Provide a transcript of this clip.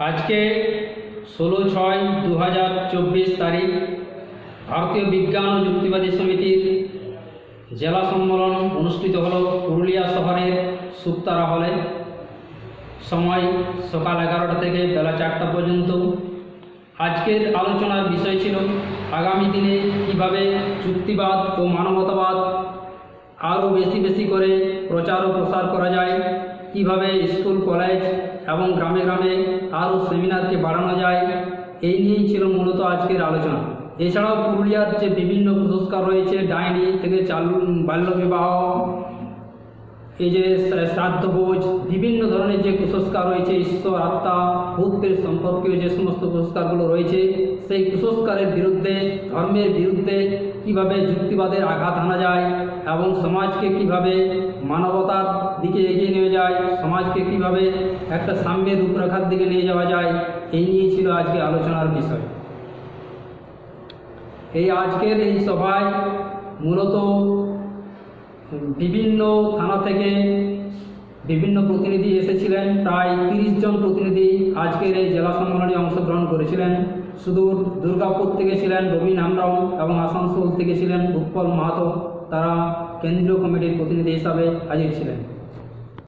আজকে 16/6/2024 তারিখ ভারতীয় বিজ্ঞান ও যুক্তিবাদী সমিতির জেলা সম্মেলন অনুষ্ঠিত হলো পুরুলিয়া শহরের সুক্তারা হলে। সময় সকাল 11টা থেকে বেলা 4টা পর্যন্ত। আজকের আলোচনার বিষয় ছিল আগামী দিনে কিভাবে যুক্তিবাদ ও মানবতাবাদ আরও বেশি করে প্রচার ও প্রসার করা যায়, কিভাবে স্কুল কলেজ এবং গ্রামে গ্রামে আরও সেমিনারকে বাড়ানো যায়, এই নিয়েই ছিল মূলত আজকের আলোচনা। এছাড়াও পুরুলিয়ার যে বিভিন্ন কুসংস্কার রয়েছে, ডাইনি থেকে বাল্যবিবাহ, এই যে শ্রাদ্ধভোজ, বিভিন্ন ধরনের যে কুসংস্কার রয়েছে, ঈশ্বর আত্মা ভূতের সম্পর্কে যে সমস্ত কুসংস্কারগুলো রয়েছে, সেই কুসংস্কারের বিরুদ্ধে, ধর্মের বিরুদ্ধে কিভাবে যুক্তিবাদের আঘাত আনা যায় এবং সমাজকে কিভাবে মানবতার দিকে এগিয়ে নিয়ে যায়, সমাজকে কিভাবে একটা সাম্যের রূপরেখার দিকে নিয়ে যাওয়া যায়, এই নিয়ে ছিল আজকে আলোচনার বিষয়। আজকের এই সভায় মূলত বিভিন্ন থানা থেকে বিভিন্ন প্রতিনিধি এসেছিলেন। প্রায় 30 জন প্রতিনিধি আজকের এই জেলা সম্মেলনে অংশগ্রহণ করেছিলেন। সুদূর দুর্গাপুর থেকে ছিলেন রবীন হামরাম এবং আসানসোল থেকে ছিলেন উৎপল মাহাতো। তারা কেন্দ্রীয় কমিটির প্রতিনিধি হিসাবে হাজির ছিলেন।